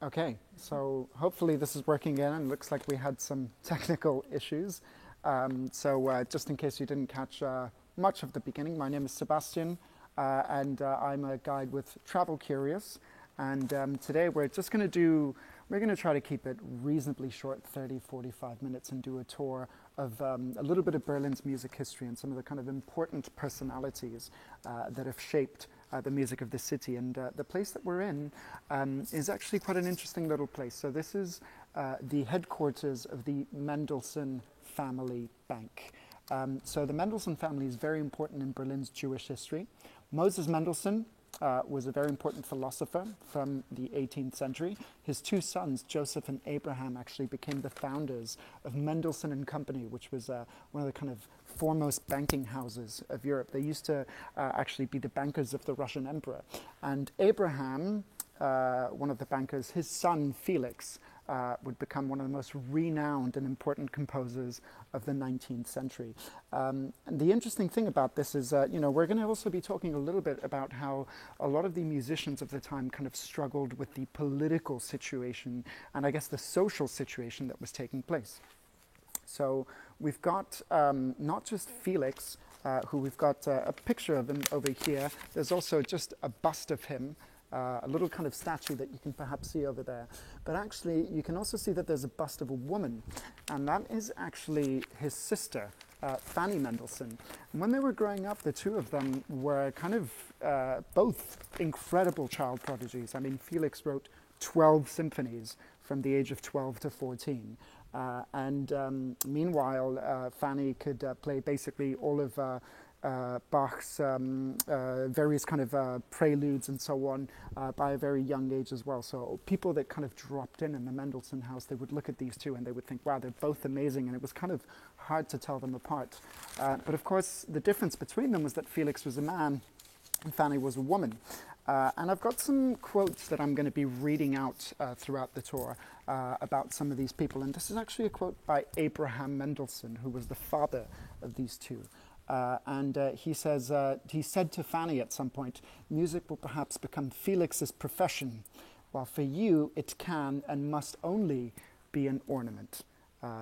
Okay, so hopefully this is working again, and looks like we had some technical issues. Just in case you didn't catch much of the beginning, my name is Sebastian, and I'm a guide with Travel Curious. And today we're going to try to keep it reasonably short, 30, 45 minutes, and do a tour of a little bit of Berlin's music history and some of the kind of important personalities that have shaped the music of the city. And the place that we're in is actually quite an interesting little place. So this is the headquarters of the Mendelssohn Family Bank. So the Mendelssohn family is very important in Berlin's Jewish history. Moses Mendelssohn was a very important philosopher from the 18th century. His two sons, Joseph and Abraham, actually became the founders of Mendelssohn and Company, which was one of the kind of foremost banking houses of Europe. They used to actually be the bankers of the Russian emperor. And Abraham, one of the bankers, his son Felix, would become one of the most renowned and important composers of the 19th century. And the interesting thing about this is, we're going to also be talking a little bit about how a lot of the musicians of the time kind of struggled with the political situation and I guess the social situation that was taking place. So we've got not just Felix, who we've got a picture of him over here. There's also just a bust of him. A little kind of statue that you can perhaps see over there. But actually, you can also see that there's a bust of a woman, and that is actually his sister, Fanny Mendelssohn. And when they were growing up, the two of them were kind of both incredible child prodigies. I mean, Felix wrote 12 symphonies from the age of 12 to 14. Meanwhile, Fanny could play basically all of Bach's various kind of preludes and so on by a very young age as well. So people that kind of dropped in the Mendelssohn house, they would look at these two and they would think, wow, they're both amazing, and it was kind of hard to tell them apart. But of course, the difference between them was that Felix was a man and Fanny was a woman. And I've got some quotes that I'm going to be reading out throughout the tour about some of these people. And this is actually a quote by Abraham Mendelssohn, who was the father of these two. He says, he said to Fanny at some point, music will perhaps become Felix's profession, while for you it can and must only be an ornament.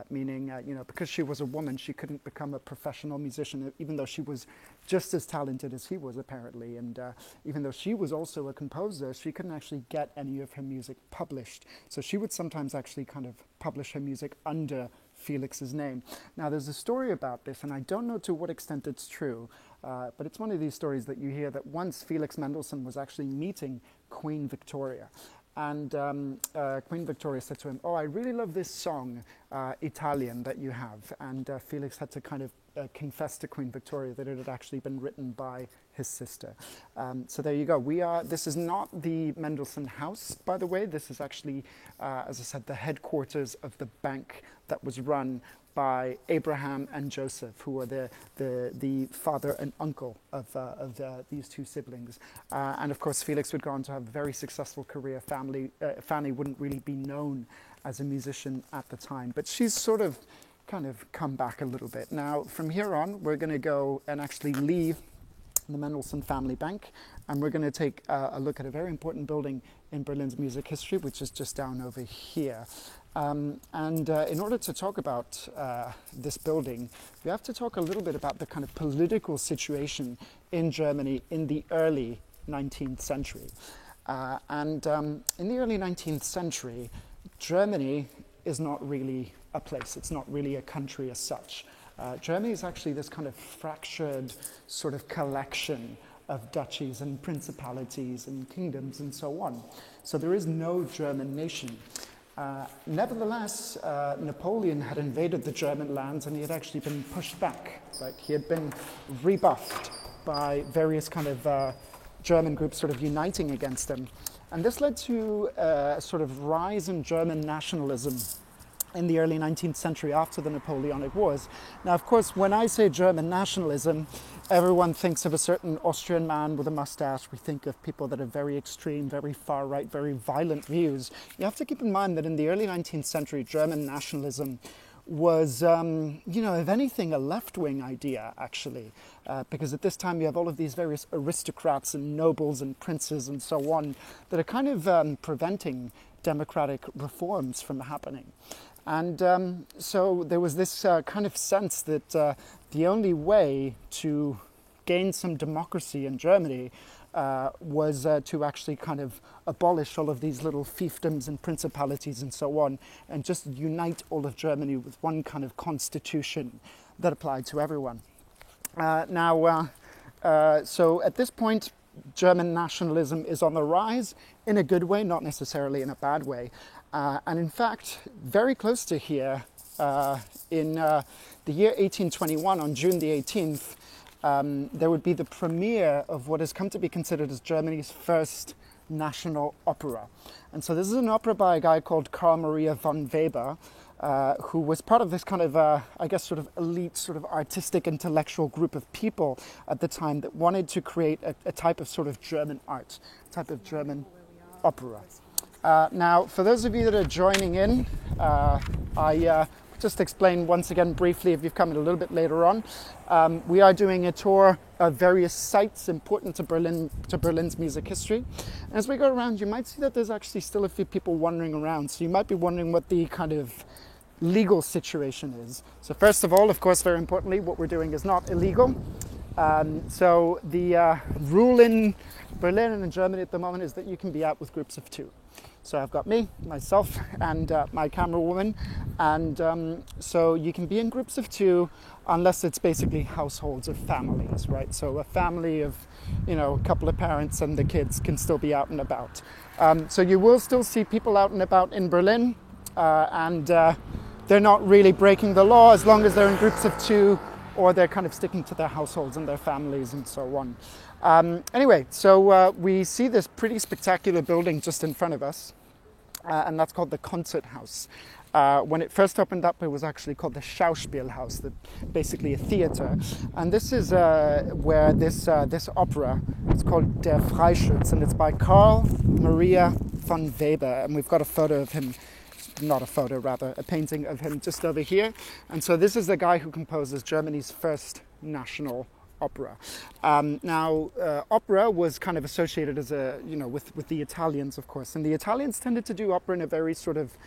Meaning, because she was a woman, she couldn't become a professional musician, even though she was just as talented as he was, apparently. And even though she was also a composer, she couldn't actually get any of her music published. So she would sometimes actually kind of publish her music under Felix's name. Now, there's a story about this, and I don't know to what extent it's true, but it's one of these stories that you hear that once Felix Mendelssohn was actually meeting Queen Victoria. And Queen Victoria said to him, "Oh, I really love this song, Italian, that you have." And Felix had to kind of confess to Queen Victoria that it had actually been written by his sister. So there you go. This is not the Mendelssohn house, by the way. This is actually, as I said, the headquarters of the bank that was run by Abraham and Joseph, who were the father and uncle of these two siblings. And of course, Felix would go on to have a very successful career. Fanny wouldn't really be known as a musician at the time, but she's sort of kind of come back a little bit. Now, from here on, we're going to go and actually leave the Mendelssohn Family Bank, and we're going to take a look at a very important building in Berlin's music history, which is just down over here. In order to talk about this building, we have to talk a little bit about the kind of political situation in Germany in the early 19th century. In the early 19th century, Germany is not really a place. It's not really a country as such. Germany is actually this kind of fractured sort of collection of duchies and principalities and kingdoms and so on. So there is no German nation. Nevertheless, Napoleon had invaded the German lands, and he had actually been pushed back. Right? He had been rebuffed by various kind of German groups sort of uniting against him. And this led to a sort of rise in German nationalism in the early 19th century after the Napoleonic Wars. Now, of course, when I say German nationalism, everyone thinks of a certain Austrian man with a mustache. We think of people that have very extreme, very far right, very violent views. You have to keep in mind that in the early 19th century, German nationalism was, if anything, a left-wing idea, actually, because at this time you have all of these various aristocrats and nobles and princes and so on that are kind of preventing democratic reforms from happening. And so there was this kind of sense that the only way to gain some democracy in Germany was to actually kind of abolish all of these little fiefdoms and principalities and so on, and just unite all of Germany with one kind of constitution that applied to everyone. So at this point, German nationalism is on the rise in a good way, not necessarily in a bad way. And in fact, very close to here, in the year 1821, on June the 18th, there would be the premiere of what has come to be considered as Germany's first national opera. And so this is an opera by a guy called Karl Maria von Weber, who was part of this kind of, I guess, sort of elite, sort of artistic, intellectual group of people at the time that wanted to create a type of sort of German art, a type of German opera. Now, for those of you that are joining in, I just explain once again briefly, if you've come in a little bit later on, we are doing a tour of various sites important to Berlin's music history. And as we go around, you might see that there's actually still a few people wandering around. So you might be wondering what the kind of legal situation is. So first of all, of course, very importantly, what we're doing is not illegal. So the rule in Berlin and in Germany at the moment is that you can be out with groups of 2. So I've got me, myself, and my camera woman, and so you can be in groups of 2 unless it's basically households or families, right? So a family of, a couple of parents and the kids can still be out and about. So you will still see people out and about in Berlin, and they're not really breaking the law as long as they're in groups of 2 or they're kind of sticking to their households and their families and so on. Anyway, so we see this pretty spectacular building just in front of us, and that's called the Concert House. When it first opened up, it was actually called the Schauspielhaus, basically a theater. And this is where this opera, it's called Der Freischütz, and it's by Karl Maria von Weber. And we've got a photo of him, not a photo, rather, a painting of him just over here. And so this is the guy who composes Germany's first national opera. Opera was kind of associated as with the Italians, of course, and the Italians tended to do opera in a very sort of,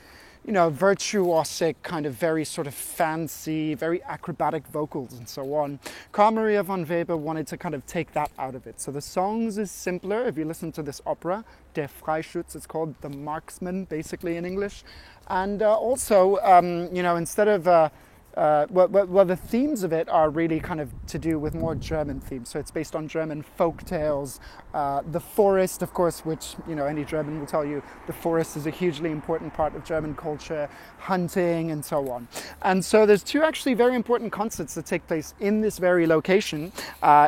virtuosic, kind of very sort of fancy, very acrobatic vocals and so on. Karl Maria von Weber wanted to kind of take that out of it. So the songs is simpler. If you listen to this opera, Der Freischütz, it's called The Marksman, basically in English. And also, instead of the themes of it are really kind of to do with more German themes. So it's based on German folk tales. The forest, of course, which, any German will tell you, the forest is a hugely important part of German culture, hunting and so on. And so there's 2 actually very important concerts that take place in this very location,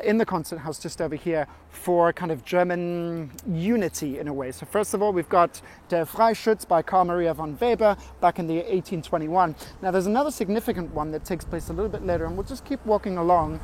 in the concert house just over here, for kind of German unity in a way. So first of all, we've got Der Freischütz by Karl Maria von Weber back in the 1821. Now there's another significant one that takes place a little bit later, and we'll just keep walking along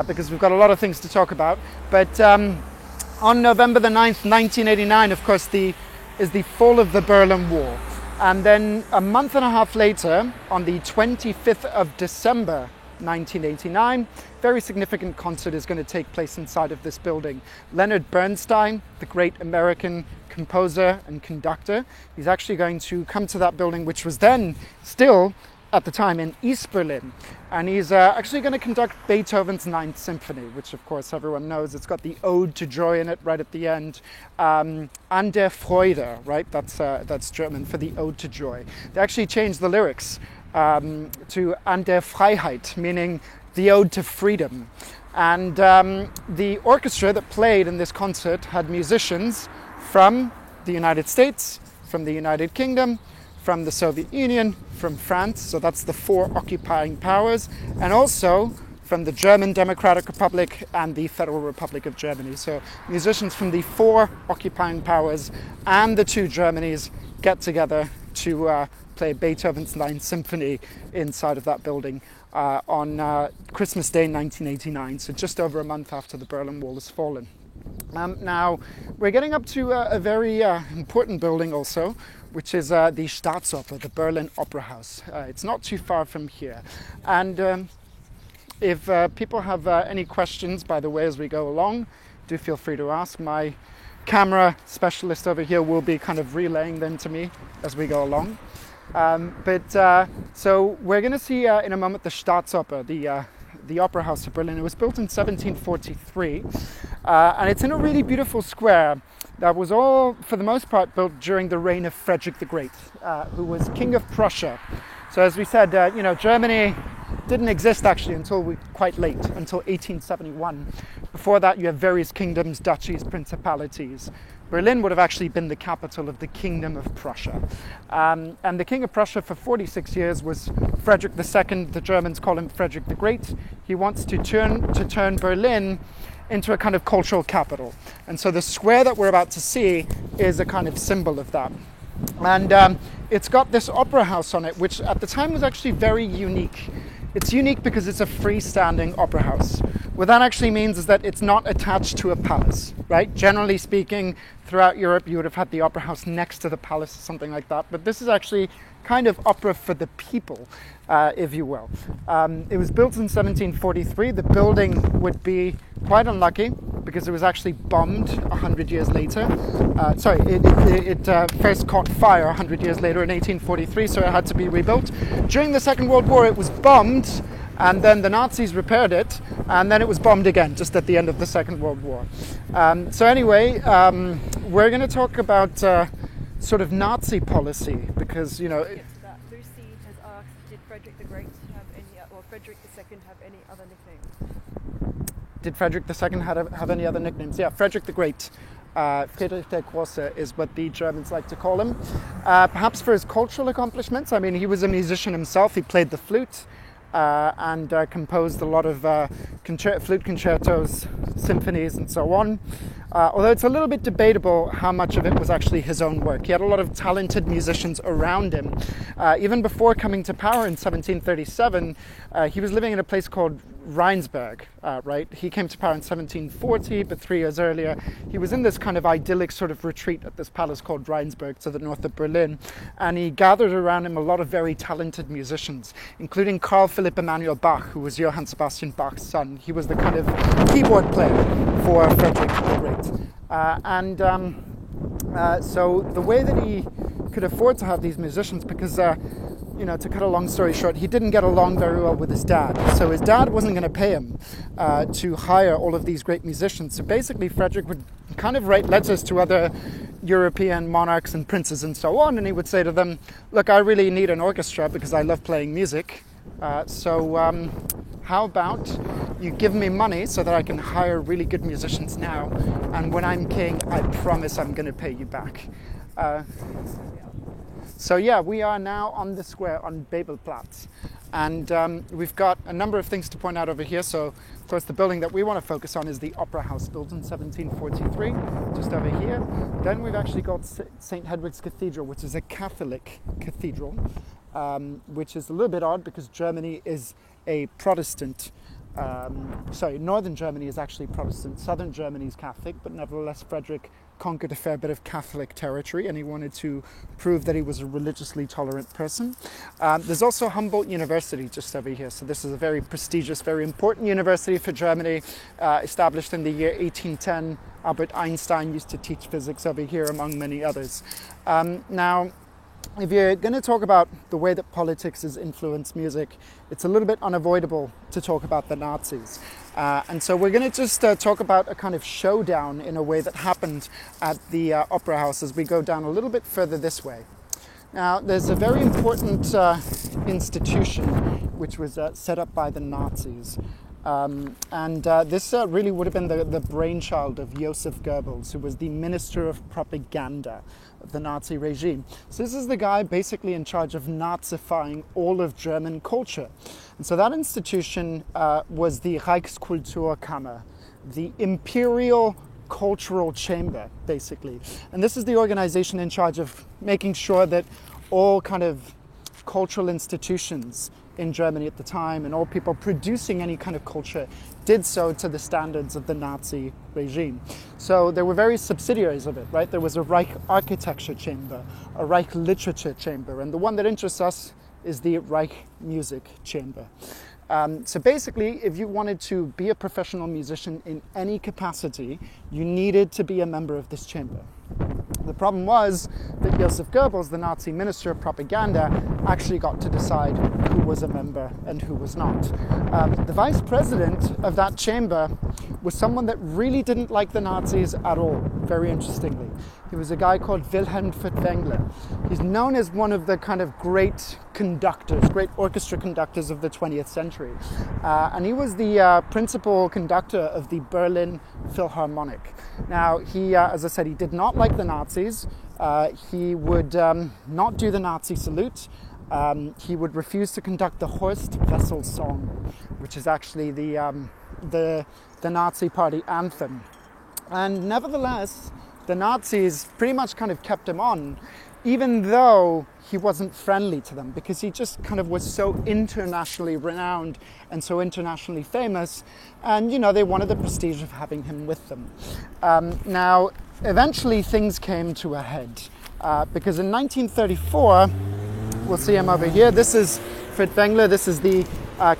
because we've got a lot of things to talk about. But on November the 9th, 1989, of course, is the fall of the Berlin Wall. And then a month and a half later, on the 25th of December, 1989, very significant concert is going to take place inside of this building. Leonard Bernstein, the great American composer and conductor, he's actually going to come to that building, which was then still at the time in East Berlin. And he's actually going to conduct Beethoven's Ninth Symphony, which of course everyone knows. It's got the Ode to Joy in it right at the end. An der Freude, right? That's German for the Ode to Joy. They actually changed the lyrics to An der Freiheit, meaning the Ode to Freedom. And the orchestra that played in this concert had musicians from the United States, from the United Kingdom, from the Soviet Union, from France, so that's the 4 occupying powers, and also from the German Democratic Republic and the Federal Republic of Germany. So musicians from the 4 occupying powers and the 2 Germanys get together to play Beethoven's Ninth Symphony inside of that building on Christmas Day 1989, so just over a month after the Berlin Wall has fallen. Now, we're getting up to a very important building also, which is the Staatsoper, the Berlin Opera House. It's not too far from here. And if people have any questions, by the way, as we go along, do feel free to ask. My camera specialist over here will be kind of relaying them to me as we go along. So we're going to see in a moment the Staatsoper, the Opera House of Berlin. It was built in 1743, and it's in a really beautiful square that was all, for the most part, built during the reign of Frederick the Great, who was King of Prussia. So as we said, Germany didn't exist actually until quite late, until 1871. Before that, you have various kingdoms, duchies, principalities. Berlin would have actually been the capital of the Kingdom of Prussia. And the King of Prussia for 46 years was Frederick II. The Germans call him Frederick the Great. He wants to turn Berlin into a kind of cultural capital. And so the square that we're about to see is a kind of symbol of that. And it's got this opera house on it, which at the time was actually very unique. It's unique because it's a freestanding opera house. What that actually means is that it's not attached to a palace, right? Generally speaking, throughout Europe, you would have had the opera house next to the palace or something like that. But this is actually kind of opera for the people, if you will. It was built in 1743. The building would be quite unlucky because it was actually bombed 100 years later. It first caught fire 100 years later in 1843, so it had to be rebuilt. During the Second World War, it was bombed, and then the Nazis repaired it, and then it was bombed again, just at the end of the Second World War. We're going to talk about sort of Nazi policy, because, Lucy has asked, did Frederick the Great have any, or Frederick II have any other nicknames? Did Frederick II have any other nicknames? Yeah, Frederick the Great. Friedrich der Große is what the Germans like to call him. Perhaps for his cultural accomplishments. I mean, he was a musician himself. He played the flute and composed a lot of flute concertos, symphonies, and so on. Although it's a little bit debatable how much of it was actually his own work. He had a lot of talented musicians around him. Even before coming to power in 1737, he was living in a place called Rheinsberg, right? He came to power in 1740, but 3 years earlier, he was in this kind of idyllic sort of retreat at this palace called Rheinsberg to the north of Berlin. And he gathered around him a lot of very talented musicians, including Carl Philipp Emanuel Bach, who was Johann Sebastian Bach's son. He was the kind of keyboard player for Frederick the Great. So the way that he could afford to have these musicians, because to cut a long story short, he didn't get along very well with his dad. So his dad wasn't going to pay him to hire all of these great musicians. So basically, Frederick would kind of write letters to other European monarchs and princes and so on, and he would say to them, look, I really need an orchestra because I love playing music. How about you give me money so that I can hire really good musicians now, and when I'm king, I promise I'm going to pay you back. We are now on the square on Bebelplatz, and we've got a number of things to point out over here. So, of course, the building that we want to focus on is the Opera House, built in 1743, just over here. Then we've actually got St. Hedwig's Cathedral, which is a Catholic cathedral, which is a little bit odd because Germany is a Protestant. Northern Germany is actually Protestant. Southern Germany is Catholic, but nevertheless, Frederick conquered a fair bit of Catholic territory, and he wanted to prove that he was a religiously tolerant person. There's also Humboldt University just over here. So this is a very prestigious, very important university for Germany, established in the year 1810. Albert Einstein used to teach physics over here, among many others. Now, if you're going to talk about the way that politics has influenced music, it's a little bit unavoidable to talk about the Nazis. And so we're going to just talk about a kind of showdown in a way that happened at the Opera House as we go down a little bit further this way. Now, there's a very important institution which was set up by the Nazis. This really would have been the brainchild of Joseph Goebbels, who was the Minister of Propaganda of the Nazi regime. So this is the guy basically in charge of Nazifying all of German culture. And so that institution was the Reichskulturkammer, the Imperial Cultural Chamber, basically. And this is the organization in charge of making sure that all kind of cultural institutions in Germany at the time, and all people producing any kind of culture, did so to the standards of the Nazi regime. So there were various subsidiaries of it, right? There was a Reich Architecture Chamber, a Reich Literature Chamber, and the one that interests us is the Reich Music Chamber. So basically, if you wanted to be a professional musician in any capacity, you needed to be a member of this chamber. The problem was that Joseph Goebbels, the Nazi Minister of Propaganda, actually got to decide who was a member and who was not. The vice president of that chamber was someone that really didn't like the Nazis at all, very interestingly. He was a guy called Wilhelm Furtwängler. He's known as one of the kind of great conductors, great orchestra conductors of the 20th century. And he was the principal conductor of the Berlin Philharmonic. Now, he, as I said, he did not like the Nazis. He would not do the Nazi salute. He would refuse to conduct the Horst Wessel song, which is actually the Nazi party anthem. And nevertheless, the Nazis pretty much kind of kept him on, even though he wasn't friendly to them, because he just kind of was so internationally renowned and so internationally famous, and they wanted the prestige of having him with them. Now, eventually things came to a head, because in 1934, we'll see him over here, this is Furtwängler, this is the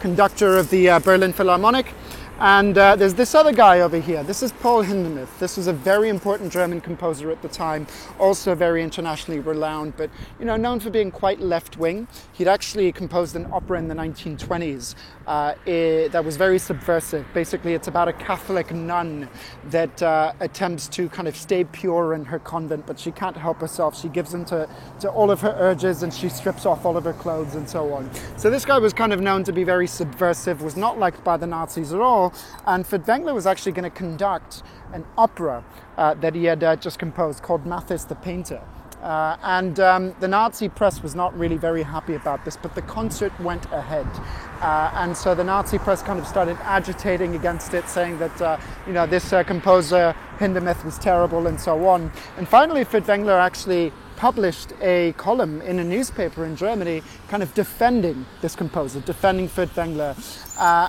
conductor of the Berlin Philharmonic. And there's this other guy over here. This is Paul Hindemith. This was a very important German composer at the time, also very internationally renowned, but known for being quite left-wing. He'd actually composed an opera in the 1920s that was very subversive. Basically, it's about a Catholic nun that attempts to kind of stay pure in her convent, but she can't help herself. She gives in to all of her urges, and she strips off all of her clothes and so on. So this guy was kind of known to be very subversive, was not liked by the Nazis at all. And Furtwängler was actually going to conduct an opera that he had just composed called Mathis the Painter. And the Nazi press was not really very happy about this, but the concert went ahead. And so the Nazi press kind of started agitating against it, saying that, this composer Hindemith was terrible and so on. And finally, Furtwängler actually published a column in a newspaper in Germany kind of defending this composer, defending Furtwängler.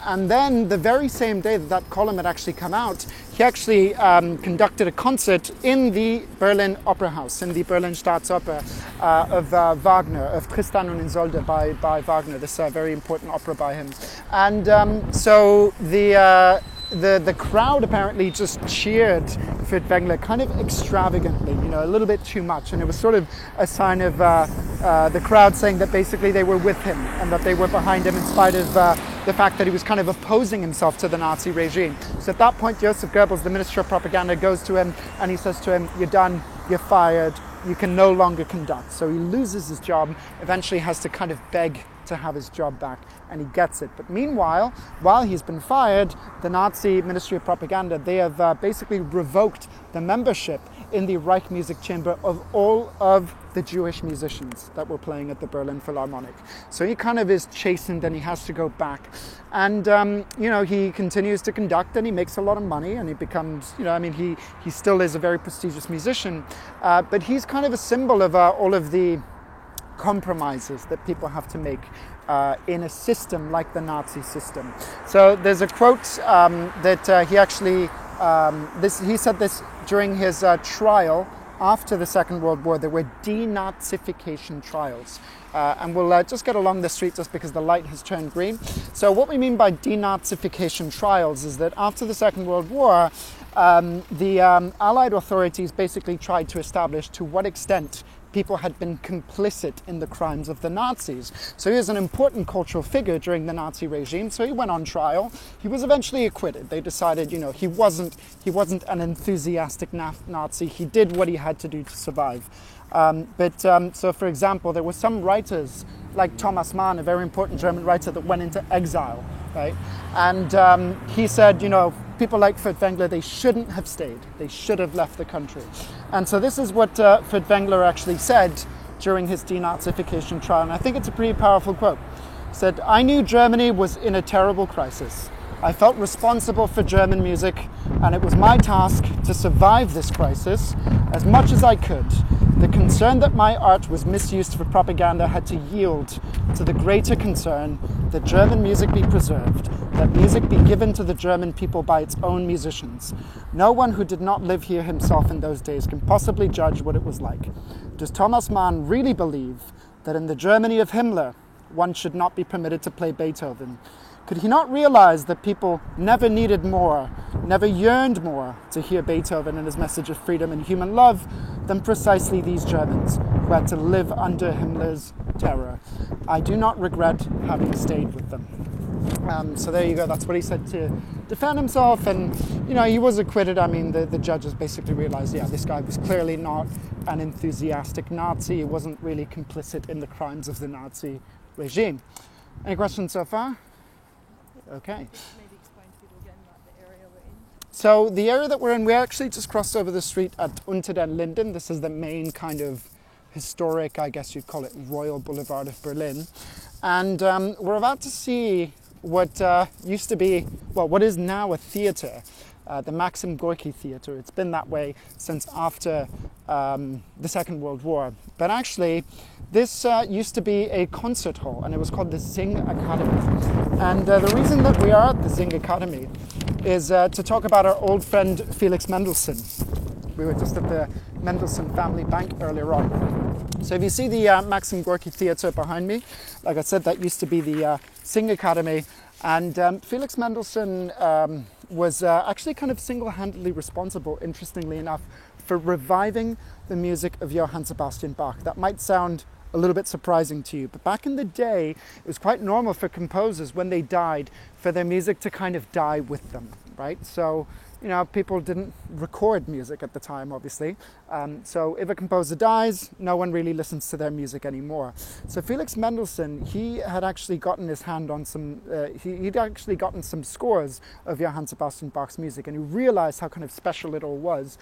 And then the very same day that column had actually come out, he actually conducted a concert in the Berlin Opera House, in the Berlin Staatsoper of Wagner, of Tristan und Isolde by Wagner, this very important opera by him. And so the crowd apparently just cheered Furtwängler kind of extravagantly, a little bit too much. And it was sort of a sign of the crowd saying that basically they were with him and that they were behind him in spite of the fact that he was kind of opposing himself to the Nazi regime. So at that point, Joseph Goebbels, the Minister of Propaganda, goes to him and he says to him, "You're done, you're fired, you can no longer conduct." So he loses his job, eventually has to kind of beg to have his job back, and he gets it. But meanwhile, while he's been fired, the Nazi Ministry of Propaganda, they have basically revoked the membership in the Reich Music Chamber of all of the Jewish musicians that were playing at the Berlin Philharmonic. So he kind of is chastened and he has to go back. And, he continues to conduct and he makes a lot of money and he becomes, he still is a very prestigious musician, but he's kind of a symbol of all of the compromises that people have to make in a system like the Nazi system. So there's a quote that he actually, he said this during his trial after the Second World War. There were denazification trials. And we'll just get along the street just because the light has turned green. So what we mean by denazification trials is that after the Second World War, the Allied authorities basically tried to establish to what extent people had been complicit in the crimes of the Nazis. So he was an important cultural figure during the Nazi regime, so he went on trial. He was eventually acquitted. They decided, he wasn't an enthusiastic Nazi. He did what he had to do to survive. So for example, there were some writers like Thomas Mann, a very important German writer, that went into exile, right? And he said, people like Furtwängler, they shouldn't have stayed. They should have left the country. And so this is what Furtwängler actually said during his denazification trial. And I think it's a pretty powerful quote. He said, "I knew Germany was in a terrible crisis. I felt responsible for German music, and it was my task to survive this crisis as much as I could. The concern that my art was misused for propaganda had to yield to the greater concern that German music be preserved, that music be given to the German people by its own musicians. No one who did not live here himself in those days can possibly judge what it was like. Does Thomas Mann really believe that in the Germany of Himmler, one should not be permitted to play Beethoven? Could he not realize that people never needed more, never yearned more to hear Beethoven and his message of freedom and human love than precisely these Germans who had to live under Himmler's terror? I do not regret having stayed with them. So there you go. That's what he said to defend himself, and he was acquitted. I mean, the judges basically realized, yeah, this guy was clearly not an enthusiastic Nazi. He wasn't really complicit in the crimes of the Nazi regime. Any questions so far? Okay. Maybe explain to people again like the area we're in. So the area that we're in, we actually just crossed over the street at Unter den Linden. This is the main kind of historic, I guess you'd call it, Royal Boulevard of Berlin. And we're about to see what used to be, well, what is now a theater, the Maxim Gorky Theater. It's been that way since after the Second World War. But actually, this used to be a concert hall, and it was called the Sing Academy. And the reason that we are at the Sing Academy is to talk about our old friend Felix Mendelssohn. We were just at the Mendelssohn Family Bank earlier on. So if you see the Maxim Gorky Theater behind me, like I said, that used to be the Sing Academy. And Felix Mendelssohn was actually kind of single-handedly responsible, interestingly enough, for reviving the music of Johann Sebastian Bach. That might sound a little bit surprising to you, but back in the day, it was quite normal for composers, when they died, for their music to kind of die with them, right? So, people didn't record music at the time, obviously. So if a composer dies, no one really listens to their music anymore. So Felix Mendelssohn, he had actually gotten his hand on some, he'd actually gotten some scores of Johann Sebastian Bach's music, and he realized how kind of special it all was.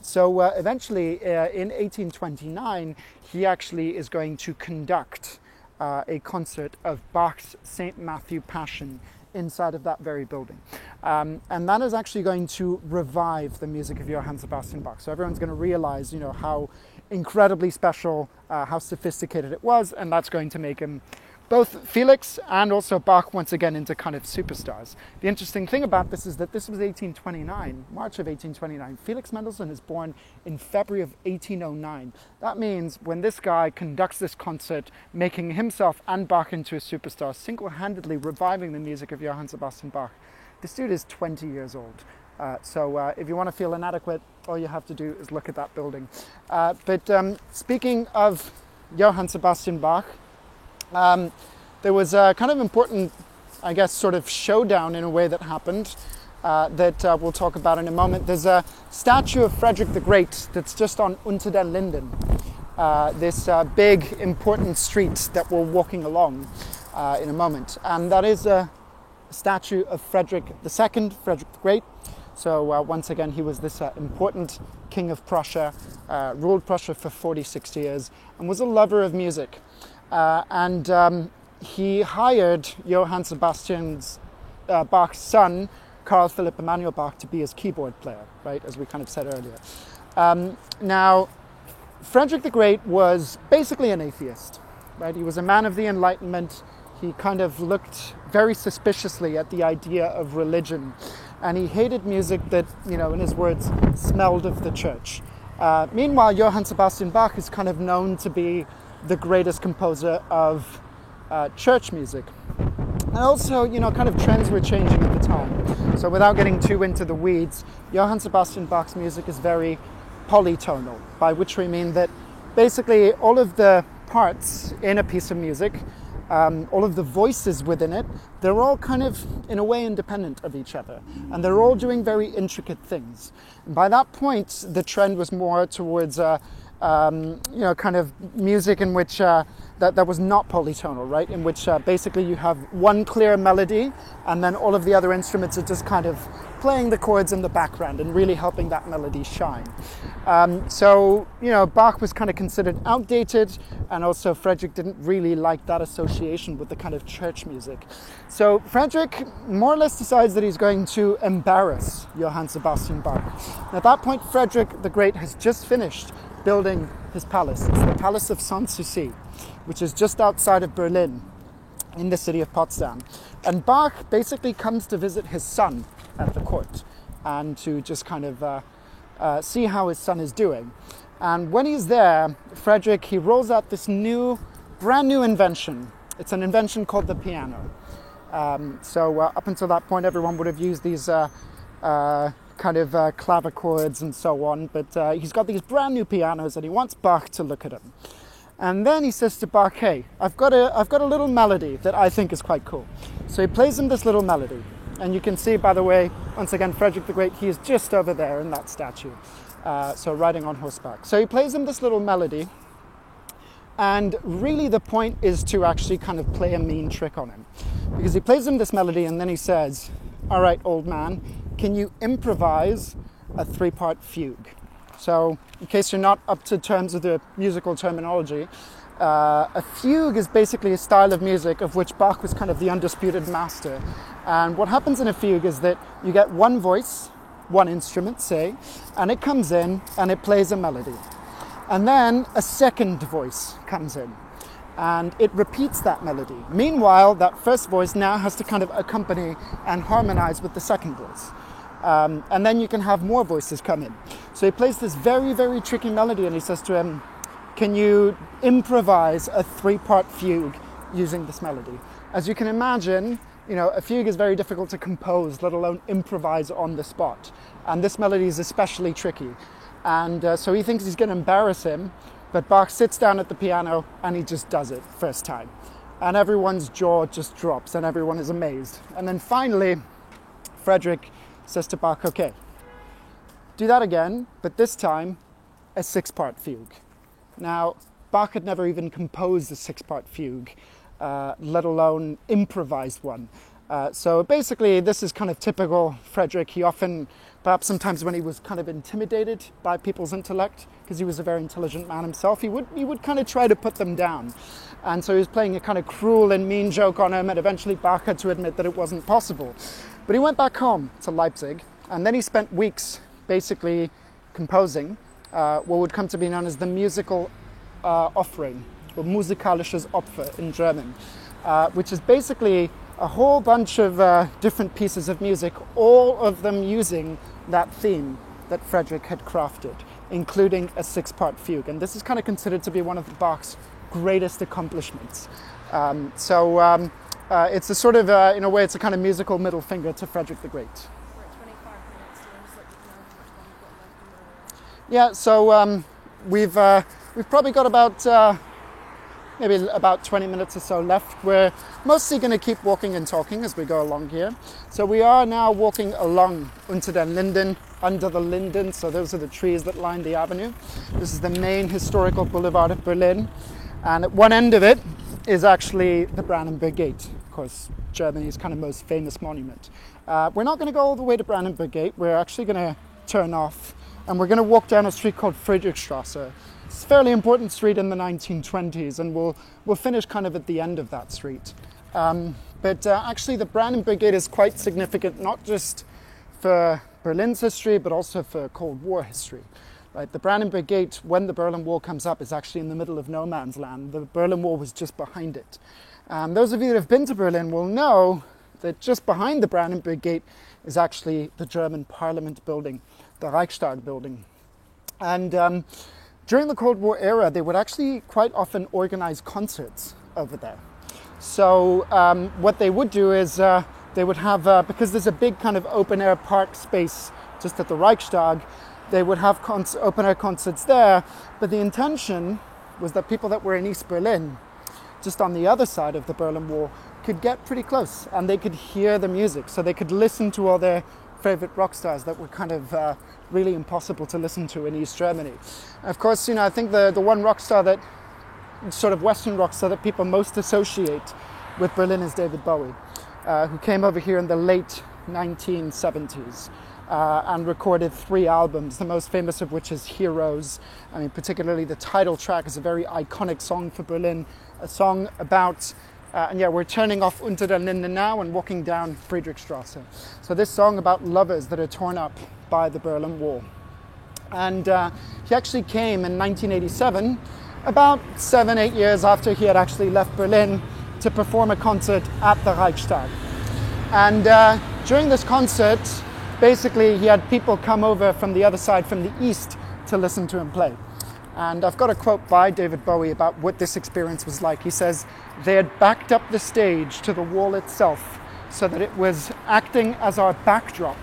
So eventually, in 1829, he actually is going to conduct a concert of Bach's St. Matthew Passion inside of that very building. And that is actually going to revive the music of Johann Sebastian Bach. So everyone's going to realize, how incredibly special, how sophisticated it was, and that's going to make him, both Felix and also Bach, once again into kind of superstars. The interesting thing about this is that this was 1829, March of 1829. Felix Mendelssohn is born in February of 1809. That means when this guy conducts this concert, making himself and Bach into a superstar, single-handedly reviving the music of Johann Sebastian Bach, this dude is 20 years old. So if you want to feel inadequate, all you have to do is look at that building. But speaking of Johann Sebastian Bach, there was a kind of important, I guess, sort of showdown in a way that happened that we'll talk about in a moment. There's a statue of Frederick the Great that's just on Unter den Linden, this big, important street that we're walking along in a moment. And that is a statue of Frederick II, Frederick the Great. So once again, he was this important king of Prussia, ruled Prussia for 46 years, and was a lover of music. And he hired Johann Sebastian Bach's son, Carl Philipp Emanuel Bach, to be his keyboard player, right, as we kind of said earlier. Now, Frederick the Great was basically an atheist, right? He was a man of the Enlightenment. He kind of looked very suspiciously at the idea of religion, and he hated music that, in his words, smelled of the church. Meanwhile, Johann Sebastian Bach is kind of known to be the greatest composer of church music. And also, kind of trends were changing at the time. So without getting too into the weeds, Johann Sebastian Bach's music is very polytonal, by which we mean that basically all of the parts in a piece of music, all of the voices within it, they're all kind of, in a way, independent of each other. And they're all doing very intricate things. And by that point, the trend was more towards kind of music in which that was not polytonal, right? In which basically you have one clear melody, and then all of the other instruments are just kind of playing the chords in the background and really helping that melody shine. So Bach was kind of considered outdated, and also Frederick didn't really like that association with the kind of church music. So Frederick more or less decides that he's going to embarrass Johann Sebastian Bach. And at that point, Frederick the Great has just finished building his palace. It's the Palace of Sanssouci, which is just outside of Berlin, in the city of Potsdam. And Bach basically comes to visit his son at the court and to just kind of see how his son is doing. And when he's there, Frederick, he rolls out this brand new invention. It's an invention called the piano. So up until that point, everyone would have used these kind of clavichords and so on, but he's got these brand new pianos and he wants Bach to look at them. And then he says to Bach, hey, I've got a little melody that I think is quite cool. So he plays him this little melody. And you can see, by the way, once again, Frederick the Great, he is just over there in that statue. So riding on horseback. So he plays him this little melody. And really the point is to actually kind of play a mean trick on him. Because he plays him this melody and then he says, all right, old man, can you improvise a 3-part fugue? So, in case you're not up to terms with the musical terminology, a fugue is basically a style of music of which Bach was kind of the undisputed master. And what happens in a fugue is that you get one voice, one instrument, say, and it comes in and it plays a melody. And then a second voice comes in and it repeats that melody. Meanwhile, that first voice now has to kind of accompany and harmonize with the second voice. And then you can have more voices come in. So he plays this very, very tricky melody and he says to him, can you improvise a 3-part fugue using this melody? As you can imagine, a fugue is very difficult to compose, let alone improvise on the spot. And this melody is especially tricky. And so he thinks he's going to embarrass him, but Bach sits down at the piano and he just does it first time. And everyone's jaw just drops and everyone is amazed. And then finally, Frederick says to Bach, okay, do that again, but this time a 6-part fugue. Now, Bach had never even composed a 6-part fugue, let alone improvised one. So basically, this is kind of typical Frederick. He often, perhaps sometimes when he was kind of intimidated by people's intellect, because he was a very intelligent man himself, he would kind of try to put them down. And so he was playing a kind of cruel and mean joke on him, and eventually Bach had to admit that it wasn't possible. But he went back home to Leipzig, and then he spent weeks basically composing what would come to be known as the musical offering, or musikalisches Opfer in German, which is basically a whole bunch of different pieces of music, all of them using that theme that Frederick had crafted, including a 6-part fugue. And this is kind of considered to be one of Bach's greatest accomplishments. It's a sort of, in a way, it's a kind of musical middle finger to Frederick the Great. We're at 25 minutes, so I'm just let you know how much time we've got left in the Yeah, so we've probably got about maybe about 20 minutes or so left. We're mostly going to keep walking and talking as we go along here. So we are now walking along Unter den Linden, under the linden. So those are the trees that line the avenue. This is the main historical boulevard of Berlin. And at one end of it is actually the Brandenburg Gate, of course, Germany's kind of most famous monument. We're not going to go all the way to Brandenburg Gate. We're actually going to turn off and we're going to walk down a street called Friedrichstraße. It's a fairly important street in the 1920s, and we'll finish kind of at the end of that street. But actually the Brandenburg Gate is quite significant, not just for Berlin's history, but also for Cold War history. Right? The Brandenburg Gate, when the Berlin Wall comes up, is actually in the middle of no man's land. The Berlin Wall was just behind it. Those of you that have been to Berlin will know that just behind the Brandenburg Gate is actually the German Parliament building, the Reichstag building. And during the Cold War era, they would actually quite often organize concerts over there. So what they would do is they would have, because there's a big kind of open-air park space just at the Reichstag, they would have open-air concerts there. But the intention was that people that were in East Berlin, just on the other side of the Berlin Wall, could get pretty close and they could hear the music. So they could listen to all their favorite rock stars that were kind of really impossible to listen to in East Germany. And of course, I think the one rock star that, sort of Western rock star that people most associate with Berlin is David Bowie, who came over here in the late 1970s and recorded 3 albums, the most famous of which is Heroes. I mean, particularly the title track is a very iconic song for Berlin, a song about and yeah, we're turning off Unter den Linden now and walking down Friedrichstraße. So this song about lovers that are torn up by the Berlin Wall. And he actually came in 1987, about 7-8 years after he had actually left Berlin, to perform a concert at the Reichstag. And during this concert, basically he had people come over from the other side, from the east, to listen to him play. And I've got a quote by David Bowie about what this experience was like. He says, "They had backed up the stage to the wall itself so that it was acting as our backdrop.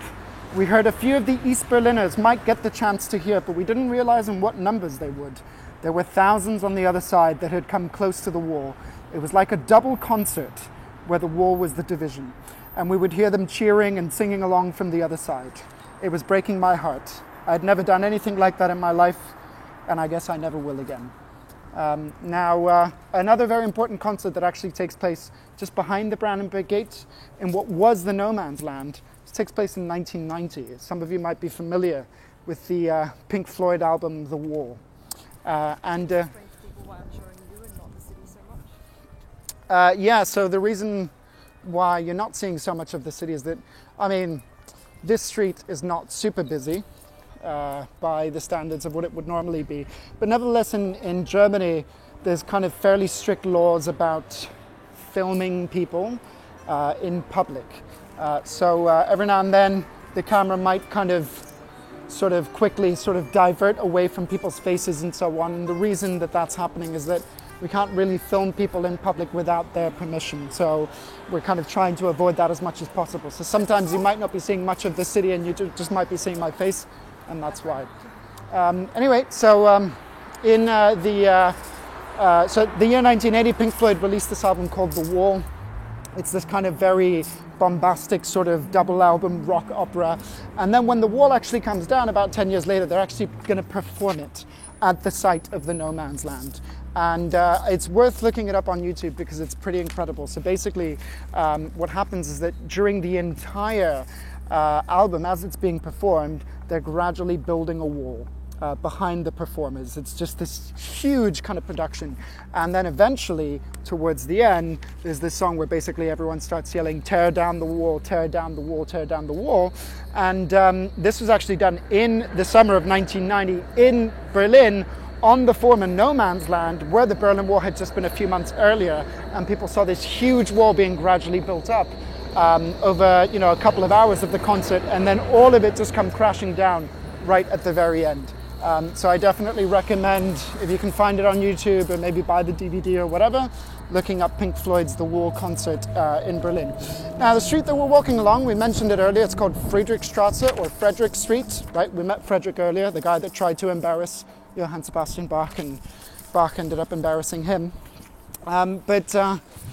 We heard a few of the East Berliners might get the chance to hear, but we didn't realize in what numbers they would. There were thousands on the other side that had come close to the wall. It was like a double concert where the wall was the division. And we would hear them cheering and singing along from the other side. It was breaking my heart. I'd never done anything like that in my life, and I guess I never will again. Another very important concert that actually takes place just behind the Brandenburg Gate in what was the no man's land. It takes place in 1990. Some of you might be familiar with the Pink Floyd album, The Wall. Explain to people why I'm showing you and not the city so much. So the reason why you're not seeing so much of the city is that, I mean, this street is not super busy. By the standards of what it would normally be. But nevertheless, in Germany, there's kind of fairly strict laws about filming people in public. So every now and then, the camera might kind of quickly divert away from people's faces and so on. And the reason that that's happening is that we can't really film people in public without their permission. So we're kind of trying to avoid that as much as possible. So sometimes you might not be seeing much of the city and you just might be seeing my face. And that's why. So the year 1980, Pink Floyd released this album called The Wall. It's this kind of very bombastic sort of double album rock opera. And then when The Wall actually comes down about 10 years later, they're actually going to perform it at the site of the no man's land. And it's worth looking it up on YouTube because it's pretty incredible. So basically what happens is that during the entire album, as it's being performed, they're gradually building a wall behind the performers. It's just this huge kind of production. And then eventually, towards the end, there's this song where basically everyone starts yelling, "Tear down the wall, tear down the wall, tear down the wall." And this was actually done in the summer of 1990 in Berlin, on the former no man's land, where the Berlin Wall had just been a few months earlier. And people saw this huge wall being gradually built up over a couple of hours of the concert, and then all of it just come crashing down right at the very end. So I definitely recommend, if you can find it on YouTube or maybe buy the DVD or whatever, looking up Pink Floyd's The Wall concert in Berlin. Now the street that we're walking along, we mentioned it earlier, it's called Friedrichstraße or Frederick Street, right? We met Frederick earlier, the guy that tried to embarrass Johann Sebastian Bach, and Bach ended up embarrassing him.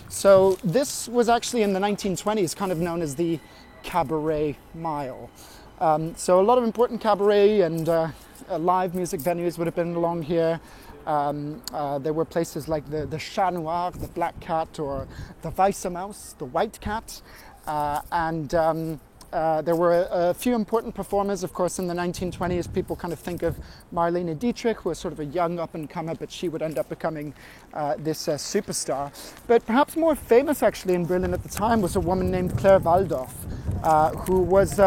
So this was actually in the 1920s kind of known as the Cabaret Mile. So a lot of important cabaret and live music venues would have been along here. There were places like the Chat Noir, the Black Cat, or the Weiße Maus, the White Cat. There were a few important performers, of course, in the 1920s. People kind of think of Marlene Dietrich, who was sort of a young up-and-comer, but she would end up becoming this superstar. But perhaps more famous, actually, in Berlin at the time was a woman named Claire Waldorf, who was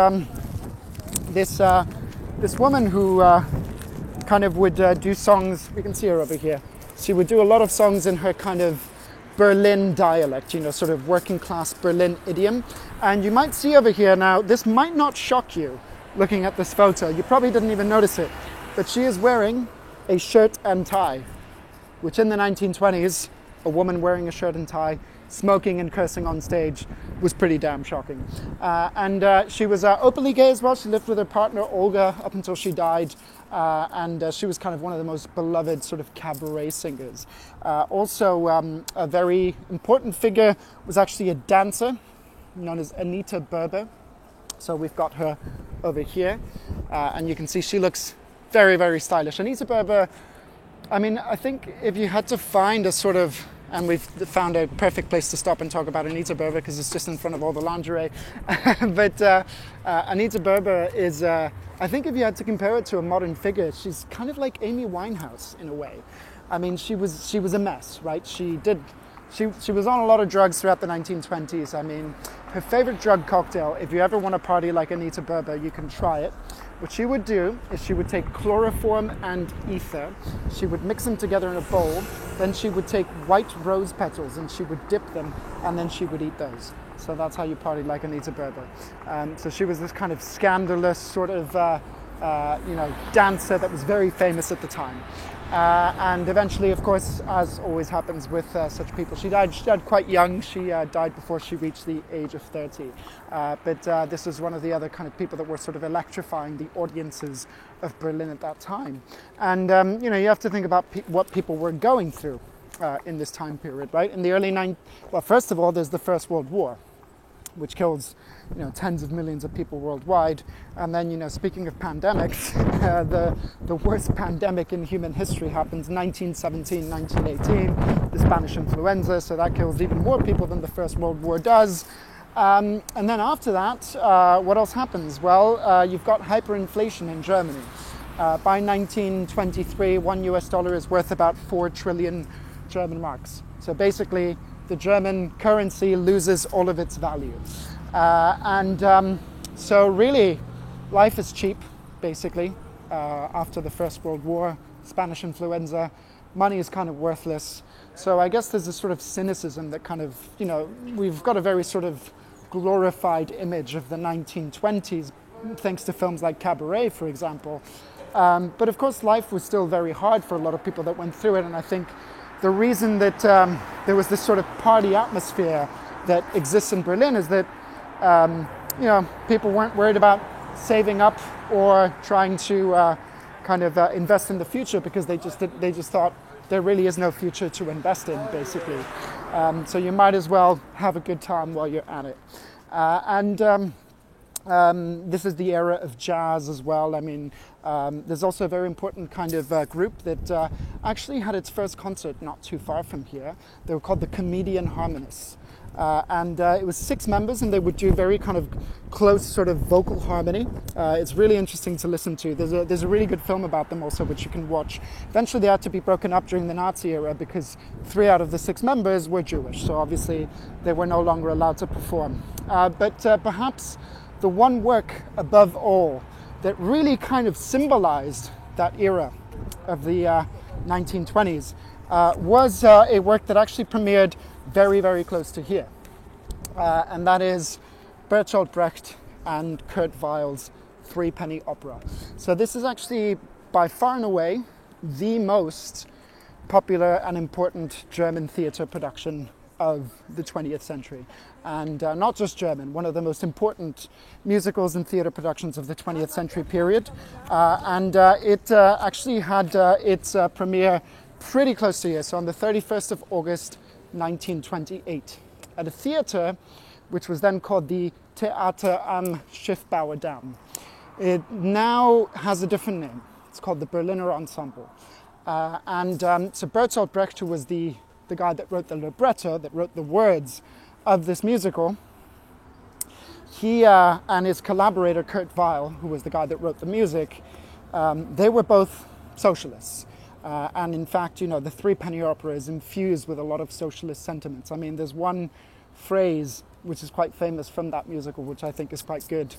this woman who kind of would do songs. We can see her over here. She would do a lot of songs in her kind of Berlin dialect, sort of working class Berlin idiom. And you might see over here now, this might not shock you looking at this photo. You probably didn't even notice it, but she is wearing a shirt and tie, which in the 1920s, a woman wearing a shirt and tie, smoking and cursing on stage was pretty damn shocking. She was openly gay as well. She lived with her partner Olga up until she died. She was kind of one of the most beloved sort of cabaret singers. Also, a very important figure was actually a dancer known as Anita Berber. So we've got her over here. And you can see she looks very, very stylish. Anita Berber, I mean, I think if you had to find a sort of, and we've found a perfect place to stop and talk about Anita Berber because it's just in front of all the lingerie. But Anita Berber is, I think if you had to compare it to a modern figure, she's kind of like Amy Winehouse in a way. I mean, she was a mess, right? She was on a lot of drugs throughout the 1920s. I mean, her favorite drug cocktail, if you ever want to party like Anita Berber, you can try it. What she would do is she would take chloroform and ether. She would mix them together in a bowl. Then she would take white rose petals and she would dip them, and then she would eat those. So that's how you party like Anita Berber. So she was this kind of scandalous sort of, dancer that was very famous at the time. And eventually, of course, as always happens with such people, she died quite young. She died before she reached the age of 30. But this was one of the other kind of people that were sort of electrifying the audiences of Berlin at that time. And, you know, you have to think about what people were going through in this time period, right? In the early well, first of all, there's the First World War, which kills, you know, tens of millions of people worldwide. And then, you know, speaking of pandemics, the worst pandemic in human history happens 1917, 1918, the Spanish influenza. So that kills even more people than the First World War does. And then after that, what else happens? Well, you've got hyperinflation in Germany. By 1923, $1 is worth about 4 trillion German marks. So basically, the German currency loses all of its value. So really, life is cheap, basically, after the First World War, Spanish influenza, money is kind of worthless. So I guess there's a sort of cynicism that kind of, you know, we've got a very sort of glorified image of the 1920s, thanks to films like Cabaret, for example. But of course, life was still very hard for a lot of people that went through it, and I think the reason that there was this sort of party atmosphere that exists in Berlin is that you know, people weren't worried about saving up or trying to kind of invest in the future, because they just thought there really is no future to invest in, basically. So you might as well have a good time while you're at it. This is the era of jazz as well. I mean, there's also a very important kind of group that actually had its first concert not too far from here. They were called the Comedian Harmonists. It was 6 members, and they would do very kind of close sort of vocal harmony. It's really interesting to listen to. There's a really good film about them also, which you can watch. Eventually they had to be broken up during the Nazi era because 3 out of the 6 members were Jewish, so obviously they were no longer allowed to perform. But perhaps the one work above all that really kind of symbolized that era of the 1920s was a work that actually premiered very, very close to here. And that is Bertolt Brecht and Kurt Weill's Threepenny Opera. So this is actually by far and away the most popular and important German theatre production of the 20th century. And not just German, one of the most important musicals and theatre productions of the 20th century period. It actually had its premiere pretty close to here, so on the 31st of August 1928, at a theatre which was then called the Theater am Schiffbauer Damm. It now has a different name. It's called the Berliner Ensemble. So Bertolt Brecht, who was the guy that wrote the libretto, that wrote the words of this musical, he and his collaborator Kurt Weill, who was the guy that wrote the music, they were both socialists. And in fact, you know, the Threepenny Opera is infused with a lot of socialist sentiments. I mean, there's one phrase which is quite famous from that musical, which I think is quite good,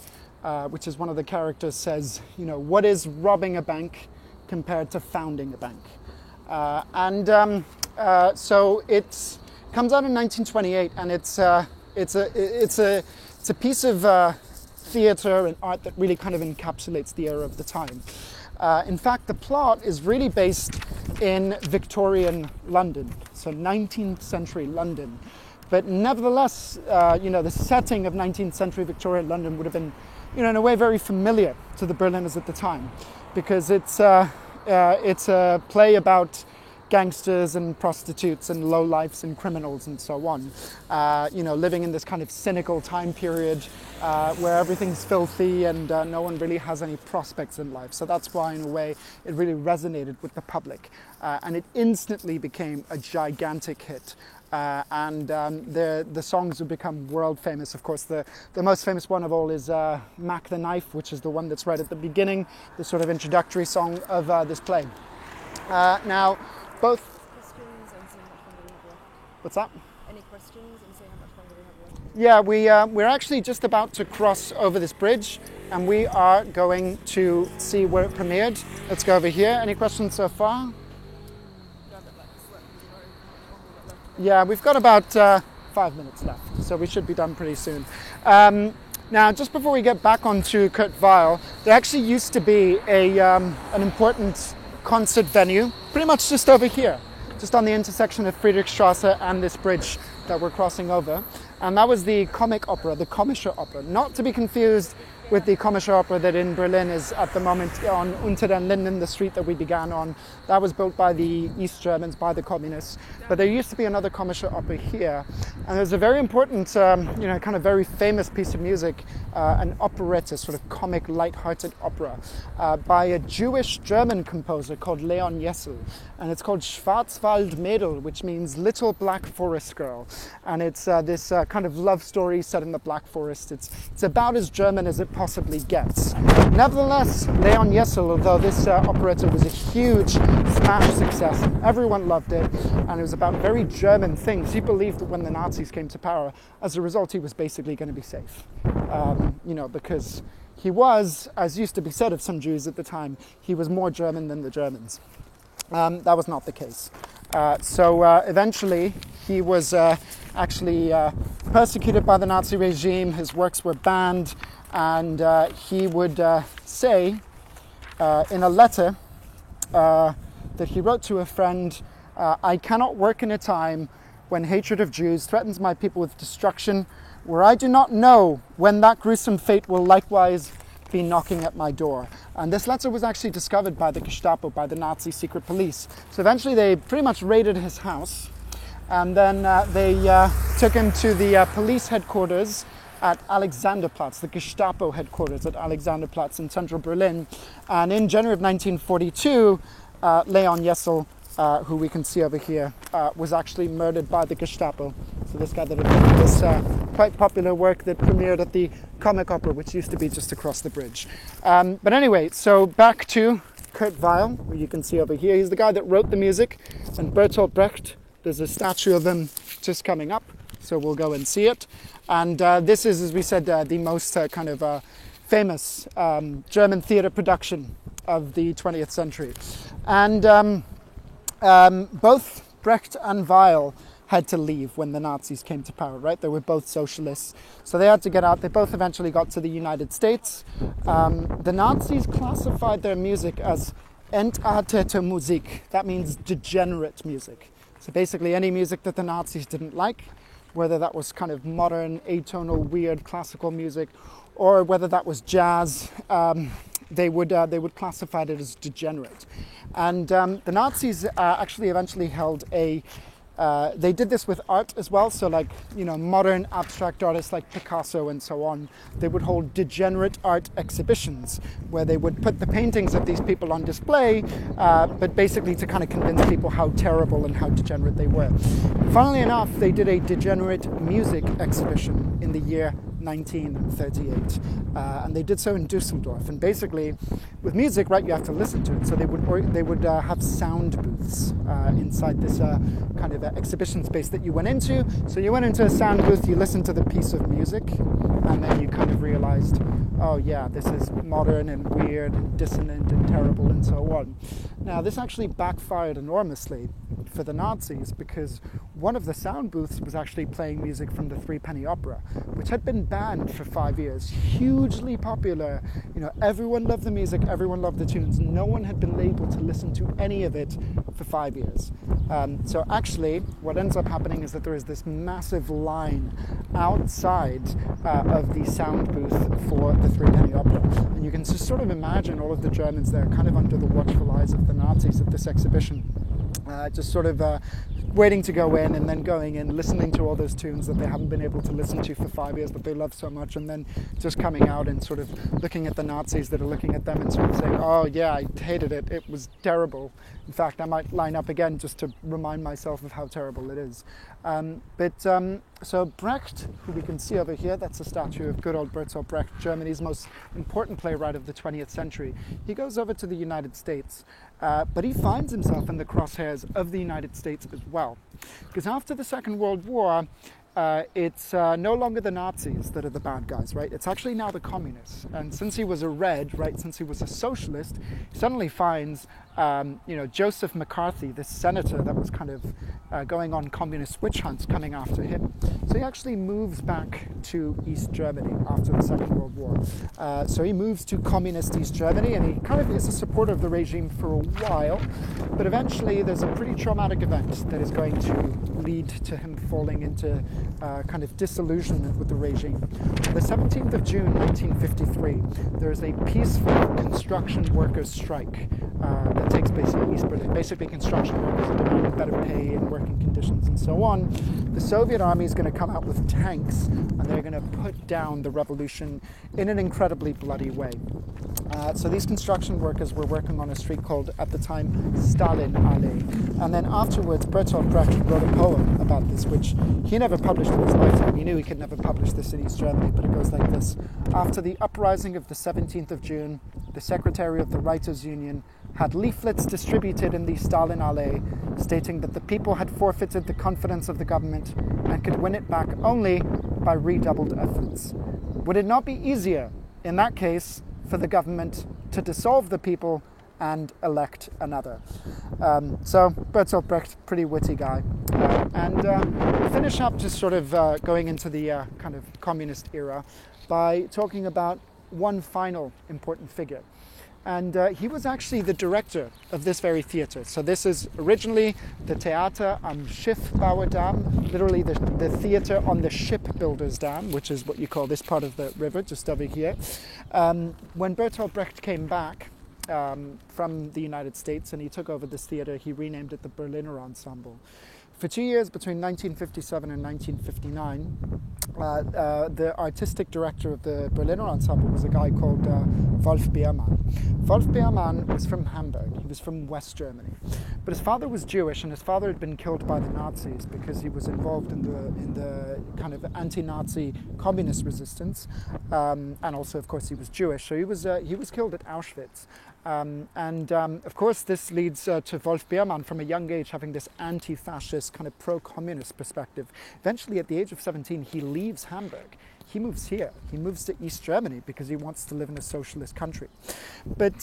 which is one of the characters says, you know, what is robbing a bank compared to founding a bank? So it comes out in 1928, and it's a piece of theatre and art that really kind of encapsulates the era of the time. In fact, the plot is really based in Victorian London, so 19th century London. But nevertheless, you know, the setting of 19th century Victorian London would have been, you know, in a way very familiar to the Berliners at the time, because it's a play about gangsters and prostitutes and lowlifes and criminals and so on, you know, living in this kind of cynical time period where everything's filthy and no one really has any prospects in life. So that's why, in a way, it really resonated with the public. And it instantly became a gigantic hit. The songs have become world famous. Of course, the most famous one of all is Mac the Knife, which is the one that's right at the beginning, the sort of introductory song of this play. Now, both... Questions and see how much longer we have left. What's that? Any questions and see how much longer we have left. Yeah, we're actually just about to cross over this bridge, and we are going to see where it premiered. Let's go over here. Any questions so far? Yeah, we've got about 5 minutes left, so we should be done pretty soon. Now, just before we get back onto Kurt Weill, there actually used to be an important concert venue, pretty much just over here, just on the intersection of Friedrichstrasse and this bridge that we're crossing over. And that was the comic opera, the Komische Oper, not to be confused with the Komische Oper that in Berlin is at the moment on Unter den Linden, the street that we began on. That was built by the East Germans, by the communists. But there used to be another Komische Oper here. And there's a very important, kind of very famous piece of music, an operetta, sort of comic, light-hearted opera by a Jewish German composer called Leon Jessel. And it's called Schwarzwald Mädel, which means Little Black Forest Girl. And it's this kind of love story set in the Black Forest. It's about as German as it possibly gets. Nevertheless, Leon Jessel, although this operetta was a huge smash success, everyone loved it, and it was about very German things. He believed that when the Nazis came to power, as a result, he was basically going to be safe. Because he was, as used to be said of some Jews at the time, he was more German than the Germans. That was not the case. So eventually, he was actually persecuted by the Nazi regime. His works were banned. And he would say in a letter that he wrote to a friend, I cannot work in a time when hatred of Jews threatens my people with destruction, where I do not know when that gruesome fate will likewise be knocking at my door. And this letter was actually discovered by the Gestapo, by the Nazi secret police. So eventually they pretty much raided his house, and then they took him to the police headquarters at Alexanderplatz, the Gestapo headquarters at Alexanderplatz in central Berlin. And in January of 1942, Leon Jessel, who we can see over here, was actually murdered by the Gestapo. So this guy that had done this quite popular work that premiered at the Comic Opera, which used to be just across the bridge. But anyway, so back to Kurt Weill, who you can see over here. He's the guy that wrote the music, and Bertolt Brecht. There's a statue of him just coming up, so we'll go and see it. And this is, as we said, the most famous German theatre production of the 20th century. And both Brecht and Weill had to leave when the Nazis came to power, right? They were both socialists, so they had to get out. They both eventually got to the United States. The Nazis classified their music as Entartete Musik. That means degenerate music. So basically any music that the Nazis didn't like, whether that was kind of modern, atonal, weird classical music, or whether that was jazz, they would classify it as degenerate. And the Nazis actually eventually held they did this with art as well, so modern abstract artists like Picasso and so on, they would hold degenerate art exhibitions where they would put the paintings of these people on display, but basically to kind of convince people how terrible and how degenerate they were. Funnily enough, they did a degenerate music exhibition in the year 1938, and they did so in Dusseldorf. And basically, with music, right, you have to listen to it. So they would have sound booths inside this kind of exhibition space that you went into. So you went into a sound booth, you listened to the piece of music, and then you kind of realized, oh yeah, this is modern and weird and dissonant and terrible and so on. Now, this actually backfired enormously for the Nazis, because one of the sound booths was actually playing music from the Threepenny Opera, which had been banned for 5 years, hugely popular. Everyone loved the music, everyone loved the tunes. No one had been able to listen to any of it for 5 years. So actually, what ends up happening is that there is this massive line outside of the sound booth for the Threepenny Opera. And you can just sort of imagine all of the Germans there kind of under the watchful eyes of the Nazis at this exhibition. Just sort of waiting to go in, and then going in, listening to all those tunes that they haven't been able to listen to for 5 years that they love so much, and then just coming out and sort of looking at the Nazis that are looking at them and sort of saying, oh yeah, I hated it, it was terrible. In fact, I might line up again just to remind myself of how terrible it is. So Brecht, who we can see over here, that's a statue of good old Bertolt Brecht, Germany's most important playwright of the 20th century. He goes over to the United States, but he finds himself in the crosshairs of the United States as well. Because after the Second World War, it's no longer the Nazis that are the bad guys, right? It's actually now the communists. And since he was a red, right, since he was a socialist, he suddenly finds Joseph McCarthy, this senator that was kind of going on communist witch hunts coming after him. So he actually moves back to East Germany after the Second World War. So he moves to communist East Germany, and he kind of is a supporter of the regime for a while, but eventually there's a pretty traumatic event that is going to lead to him falling into kind of disillusionment with the regime. On the 17th of June 1953, there's a peaceful construction workers' strike that takes place in East Berlin. Basically, construction workers are demanding better pay and working conditions and so on. The Soviet army is going to come out with tanks, and they're going to put down the revolution in an incredibly bloody way. So these construction workers were working on a street called, at the time, Stalinallee. And then afterwards, Bertolt Brecht wrote a poem about this, which he never published in his lifetime. He knew he could never publish this in East Germany, but it goes like this. After the uprising of the 17th of June, the secretary of the Writers' Union had leaflets distributed in the Stalinallee stating that the people had forfeited the confidence of the government and could win it back only by redoubled efforts. Would it not be easier, in that case, for the government to dissolve the people and elect another? So Bertolt Brecht, pretty witty guy. We'll finish up just sort of going into the kind of communist era by talking about one final important figure. And he was actually the director of this very theatre. So this is originally the Theater am Schiffbauerdamm, literally the theatre on the shipbuilder's dam, which is what you call this part of the river, just over here. When Bertolt Brecht came back from the United States and he took over this theatre, he renamed it the Berliner Ensemble. For 2 years, between 1957 and 1959, the artistic director of the Berliner Ensemble was a guy called Wolf Biermann. Wolf Biermann was from Hamburg. He was from West Germany. But his father was Jewish, and his father had been killed by the Nazis because he was involved in the kind of anti-Nazi communist resistance. And also, of course, he was Jewish. So he was killed at Auschwitz. Of course, this leads to Wolf Biermann from a young age having this anti-fascist, kind of pro-communist perspective. Eventually, at the age of 17, he leaves Hamburg. He moves here. He moves to East Germany because he wants to live in a socialist country. But,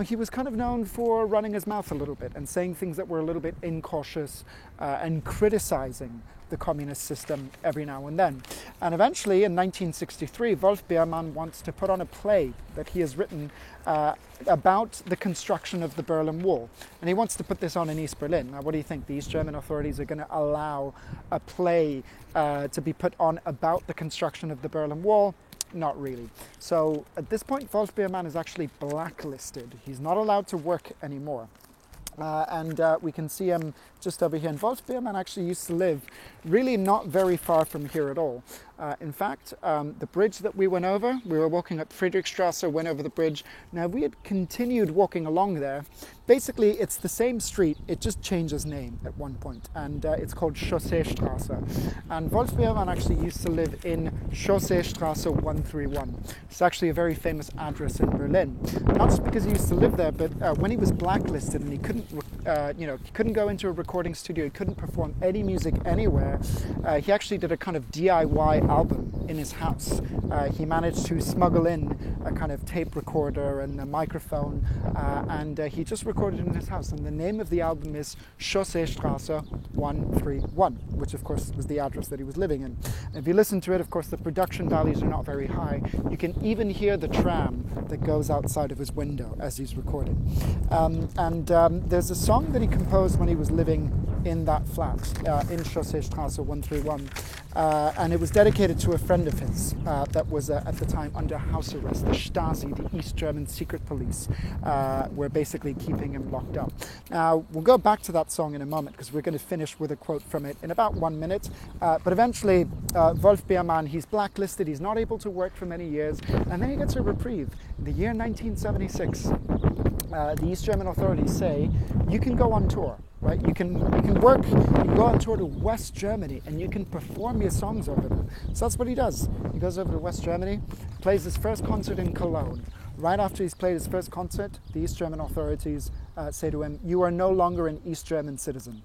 he was kind of known for running his mouth a little bit and saying things that were a little bit incautious and criticizing the communist system every now and then. And eventually, in 1963, Wolf Biermann wants to put on a play that he has written about the construction of the Berlin Wall. And he wants to put this on in East Berlin. Now, what do you think? The East German authorities are going to allow a play to be put on about the construction of the Berlin Wall? Not really. So at this point, Wolf Biermann is actually blacklisted. He's not allowed to work anymore. We can see him just over here. And Wolf Biermann actually used to live really not very far from here at all. In fact, the bridge that we went over, we were walking up Friedrichstrasse, went over the bridge. Now, if we had continued walking along there, basically it's the same street, it just changes name at one point, and it's called Chausseestrasse. And Wolf Biermann actually used to live in Chausseestrasse 131. It's actually a very famous address in Berlin. Not just because he used to live there, but when he was blacklisted and he couldn't go into a recording studio, he couldn't perform any music anywhere, he actually did a kind of DIY album in his house. He managed to smuggle in a kind of tape recorder and a microphone, and he just recorded it in his house. And the name of the album is Chausseestrasse 131, which of course was the address that he was living in. And if you listen to it, of course, the production values are not very high. You can even hear the tram that goes outside of his window as he's recording. There's a song that he composed when he was living in that flat in Chausseestrasse 131. And it was dedicated to a friend of his that was at the time under house arrest. The Stasi, the East German secret police, were basically keeping him locked up. Now, we'll go back to that song in a moment because we're going to finish with a quote from it in about 1 minute. But eventually, Wolf Biermann, he's blacklisted, he's not able to work for many years, and then he gets a reprieve. In the year 1976, the East German authorities say, you can go on tour. Right? You can work, you can go on tour to West Germany and you can perform your songs over there. So that's what he does. He goes over to West Germany, plays his first concert in Cologne. Right after he's played his first concert, the East German authorities say to him, you are no longer an East German citizen.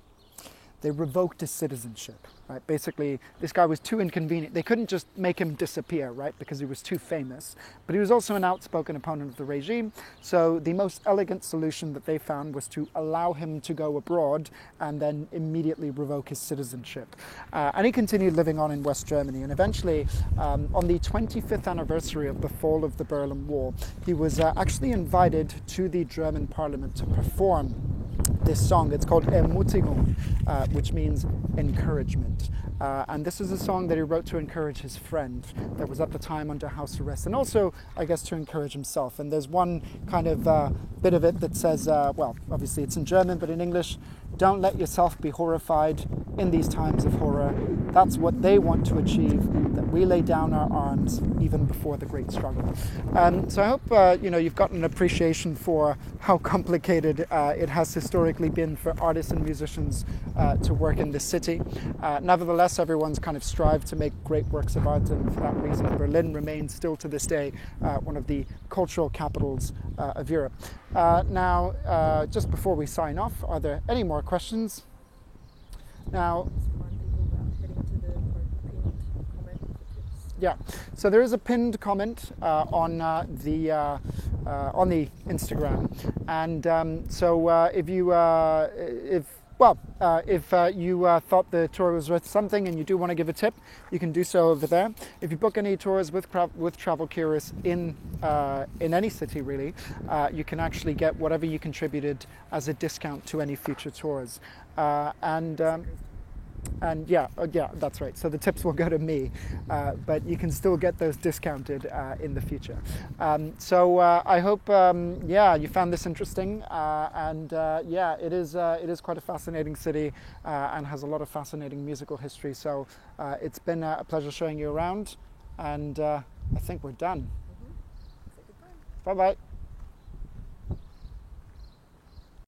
they revoked his citizenship. Right? Basically, this guy was too inconvenient. They couldn't just make him disappear, right? Because he was too famous. But he was also an outspoken opponent of the regime. So the most elegant solution that they found was to allow him to go abroad and then immediately revoke his citizenship. And he continued living on in West Germany. And eventually, on the 25th anniversary of the fall of the Berlin Wall, he was actually invited to the German parliament to perform this song. It's called Ermutigung, which means encouragement. And this is a song that he wrote to encourage his friend that was at the time under house arrest, and also, I guess, to encourage himself. And there's one kind of bit of it that says, well, obviously it's in German, but in English, don't let yourself be horrified in these times of horror. That's what they want to achieve, that we lay down our arms even before the great struggle. So I hope you've gotten an appreciation for how complicated it has historically been for artists and musicians to work in this city. Nevertheless, everyone's kind of strived to make great works of art, and for that reason Berlin remains still to this day one of the cultural capitals of Europe. Now, just before we sign off, are there any more questions? Now, yeah, so there is a pinned comment on the Instagram, and so if you thought the tour was worth something and you do want to give a tip, you can do so over there. If you book any tours with Travel Curious in any city, really, you can actually get whatever you contributed as a discount to any future tours. And yeah, that's right. So the tips will go to me, but you can still get those discounted in the future. So I hope, you found this interesting. It is quite a fascinating city and has a lot of fascinating musical history. So it's been a pleasure showing you around, and I think we're done. Bye-bye.